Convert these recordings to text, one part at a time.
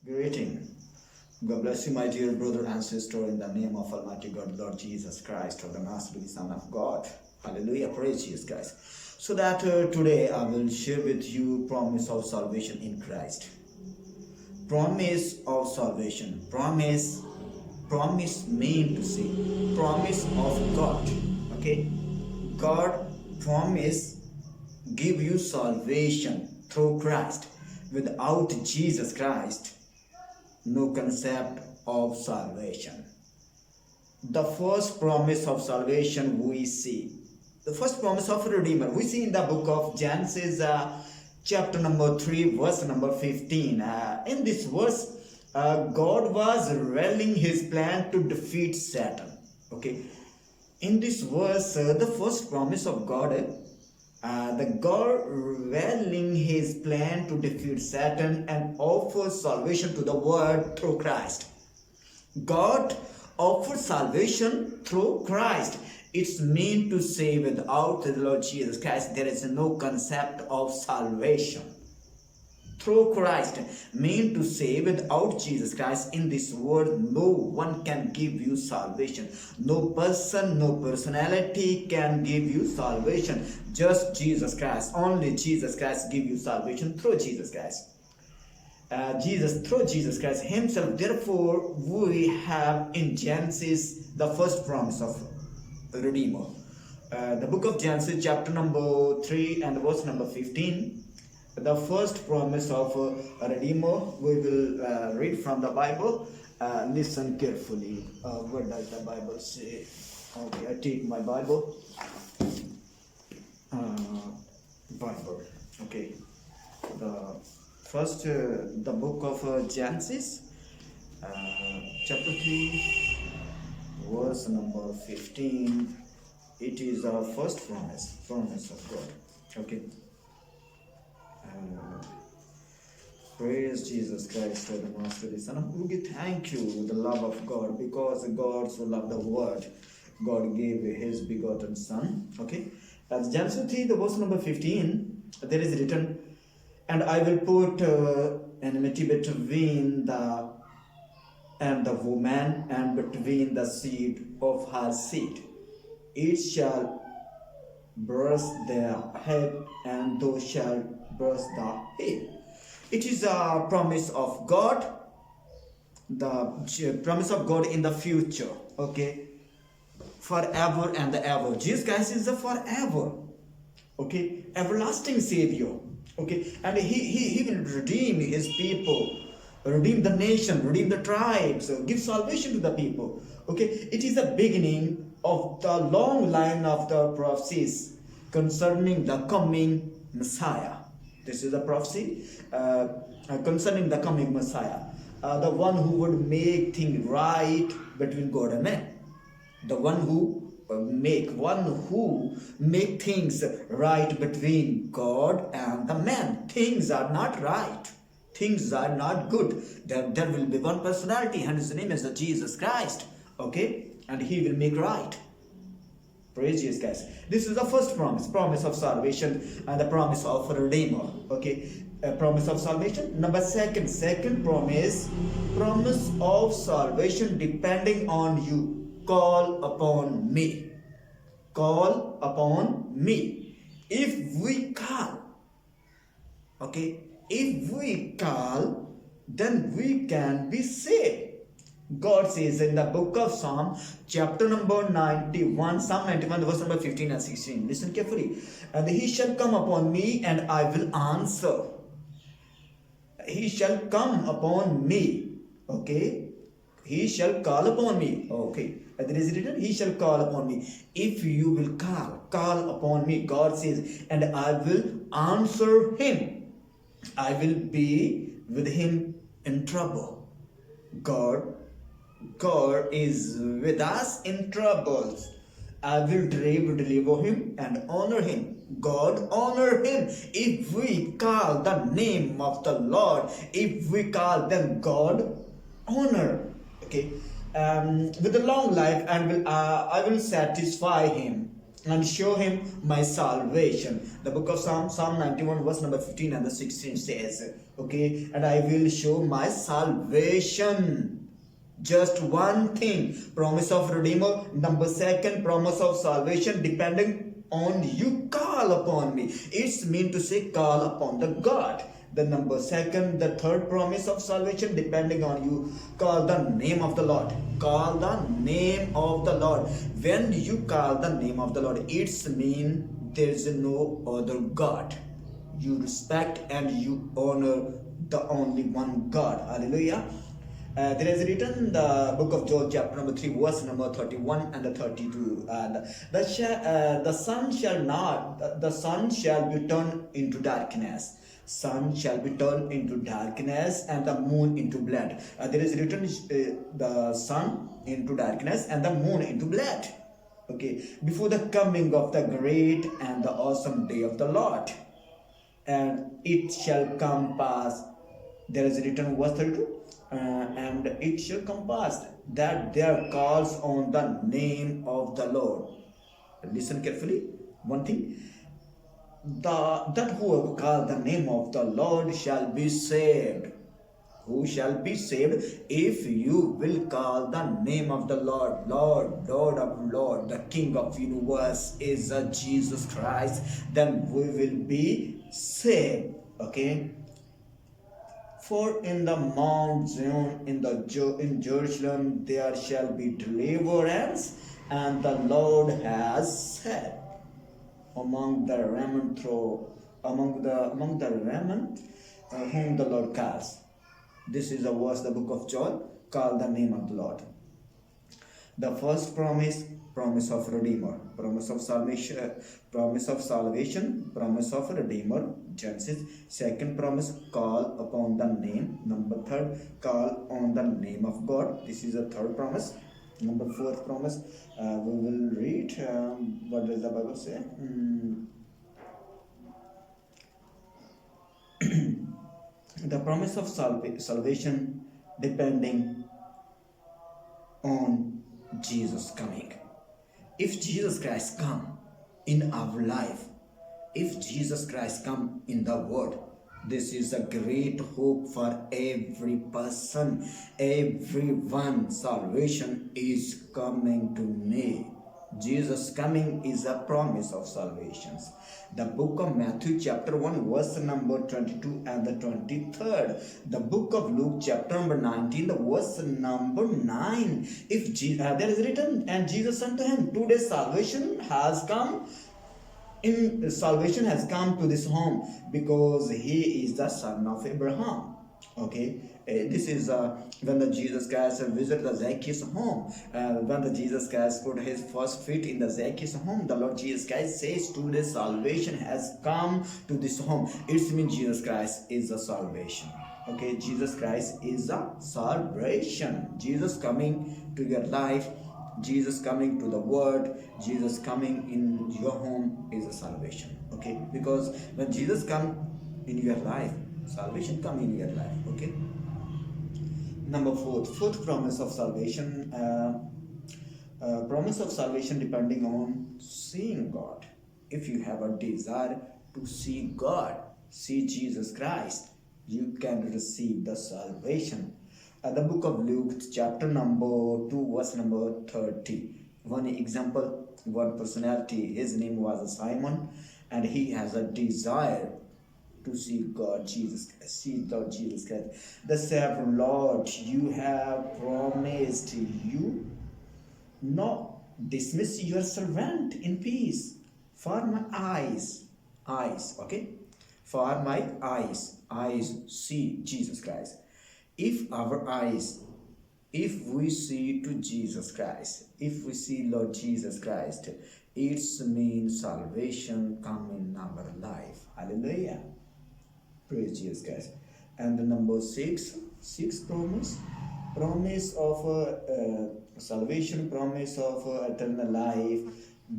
Greeting. God bless you, my dear brother and sister, in the name of Almighty God, Lord Jesus Christ, or the Master, the Son of God. Hallelujah. Praise Jesus Christ. So that today I will share with you promise of salvation in Christ. Promise of salvation. Promise mean to say promise of God. Okay. God promise give you salvation through Christ. Without Jesus Christ, no concept of salvation. The first promise of salvation we see, the first promise of Redeemer, we see in the book of Genesis, chapter number 3, verse number 15. In this verse, God was revealing his plan to defeat Satan. Okay, in this verse, the first promise of God, the God revealing his plan to defeat Satan and offers salvation to the world through Christ. God offers salvation through Christ. It's meant to say without the Lord Jesus Christ, there is no concept of salvation. Through Christ, mean to say without Jesus Christ in this world, no one can give you salvation. No person, no personality can give you salvation. Just Jesus Christ. Only Jesus Christ give you salvation through Jesus Christ. Through Jesus Christ himself. Therefore, we have in Genesis the first promise of Redeemer. The book of Genesis, chapter number 3 and verse number 15. The first promise of a Redeemer, we will read from the Bible. Listen carefully. What does the Bible say? Okay, I take my Bible. Okay. The first, the book of Genesis, chapter 3, verse number 15. It is our first promise of God. Okay. Praise Jesus Christ, the Master, the Son of God. We thank you, the love of God, because God so loved the world. God gave his begotten Son. Okay. As Genesis 3, the verse number 15, there is written, and I will put enmity between the woman and between the seed of her seed. It shall bruise their head, and thou shalt bruise the heel. It is a promise of God, the promise of God in the future, okay, forever and ever. Jesus Christ is the forever, okay, everlasting Savior, okay, and he will redeem his people, redeem the nation, redeem the tribes, give salvation to the people, okay. It is the beginning of the long line of the prophecies concerning the coming Messiah. This is a prophecy concerning the coming Messiah, the one who would make things right between God and man, the one who make things right between God and the man. Things are not right. Things are not good. There will be one personality, and his name is Jesus Christ. Okay, and he will make right. Praise Jesus Christ. This is the first promise of salvation, and the promise of a Redeemer. Okay, a promise of salvation. Number second promise of salvation depending on you. Call upon me. Call upon me. If we call, okay, if we call, then we can be saved. God says in the book of Psalm, chapter number 91, Psalm 91, verse number 15 and 16. Listen carefully. And he shall come upon me, and I will answer. He shall come upon me. Okay. He shall call upon me. Okay. There is written, he shall call upon me. If you will call upon me, God says, and I will answer him. I will be with him in trouble. God is with us in troubles. I will deliver him and honor him. God honor him. If we call the name of the Lord, if we call, then God honor. Okay, with a long life, and I will satisfy him and show him my salvation. The book of Psalm 91, verse number 15 and the 16 says, Okay, and I will show my salvation. Just one thing, promise of Redeemer. Number second, promise of salvation depending on you call upon me. It's mean to say call upon the God. The number second, the third promise of salvation depending on you call the name of the Lord. Call the name of the Lord. When you call the name of the Lord, it's mean there is no other God. You respect and you honor the only one God. Hallelujah. There is written in the book of Joel, chapter number 3, verse number 31 and the 32. And the sun shall be turned into darkness. Sun shall be turned into darkness and the moon into blood. There is written the sun into darkness and the moon into blood. Okay, before the coming of the great and the awesome day of the Lord. And it shall come pass, there is written verse 32, and it shall come pass that there calls on the name of the Lord. Listen carefully, one thing, that whoever calls the name of the Lord shall be saved. Who shall be saved? If you will call the name of the Lord. Lord of Lord, the King of universe is Jesus Christ, then we will be saved. Okay. For in the Mount Zion, in Jerusalem, there shall be deliverance, and the Lord has said, among the remnant whom the Lord calls. This is a verse, the book of Joel, call the name of the Lord. The first promise of Redeemer, promise of salvation, promise of Redeemer, Genesis. Second promise, call upon the name. Number third, call on the name of God. This is a third promise. Number fourth promise, we will read, what does the Bible say? The promise of salvation depending on Jesus coming. If Jesus Christ come in our life, if Jesus Christ come in the world, this is a great hope for every person, everyone. Salvation is coming to me. Jesus coming is a promise of salvations. The book of Matthew chapter 1 verse number 22 and the 23rd. The book of Luke chapter number 19 the verse number 9. If there is written, and Jesus unto him, today salvation has come to this home, because he is the son of Abraham. Okay, this is when the Jesus Christ visited the Zacchaeus home. When the Jesus Christ put his first feet in the Zacchaeus home, the Lord Jesus Christ says, today salvation has come to this home. It means Jesus Christ is the salvation. Okay, Jesus Christ is the salvation. Jesus coming to your life, Jesus coming to the world, Jesus coming in your home is a salvation. Okay, because when Jesus come in your life, salvation come in your life. Okay. Number fourth promise of salvation, promise of salvation depending on seeing God. If you have a desire to see God, see Jesus Christ, you can receive the salvation. The book of Luke chapter number 2 verse number 30. One example, one personality, his name was Simon, and he has a desire to see God, Jesus Christ. The said, Lord, you have promised you not dismiss your servant in peace. For my eyes, okay? For my eyes see Jesus Christ. If we see to Jesus Christ, if we see Lord Jesus Christ, it means salvation come in our life. Hallelujah. Praise Jesus Christ. And the number six promise of salvation, promise of eternal life,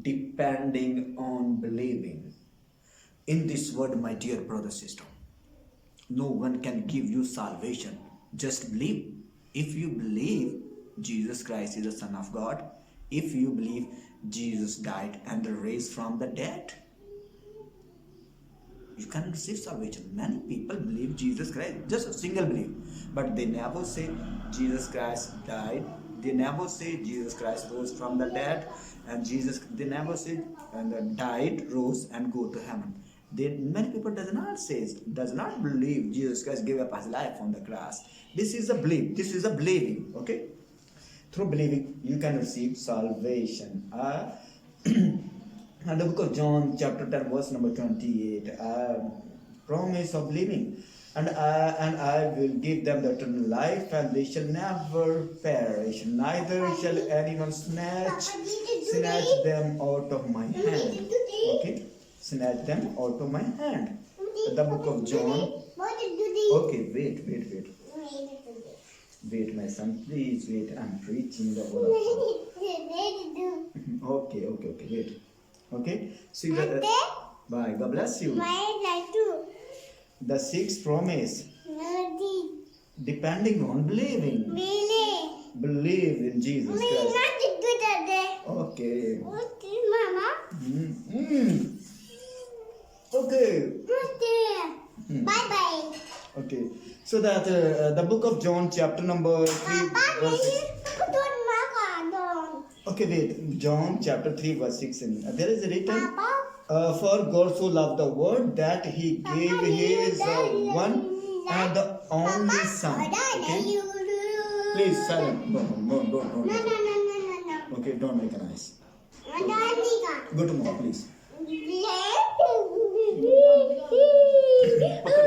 depending on believing. In this word, my dear brother, sister, no one can give you salvation. Just believe. If you believe Jesus Christ is the Son of God, if you believe Jesus died and raised from the dead, you can receive salvation. Many people believe Jesus Christ, just a single belief, but they never say Jesus Christ died. They never say Jesus Christ rose from the dead, and they never say and died, rose, and go to heaven. Many people does not believe Jesus Christ gave up his life on the cross. This is a belief. This is a believing. Okay, through believing you can receive salvation. And the book of John, chapter 10, verse number 28, promise of living. And I will give them the eternal life, and they shall never perish, neither shall anyone snatch them out of my hand. Okay? Snatch them out of my hand. The book of John. Okay, wait. Wait, my son, please wait. I'm preaching the word of God. Okay, wait. Okay, see that. Bye. God bless you. The sixth promise, depending on believing. Believe in Jesus Christ. Okay. Okay. Bye. Okay. So that the book of John, chapter number 3, verse 6. Okay, wait. John chapter 3, verse 6. There is written, for God so loved the world that he gave his one and the only Son. Okay? Please, silent. Don't. Okay, don't make a noise. Go to mom, please. Okay.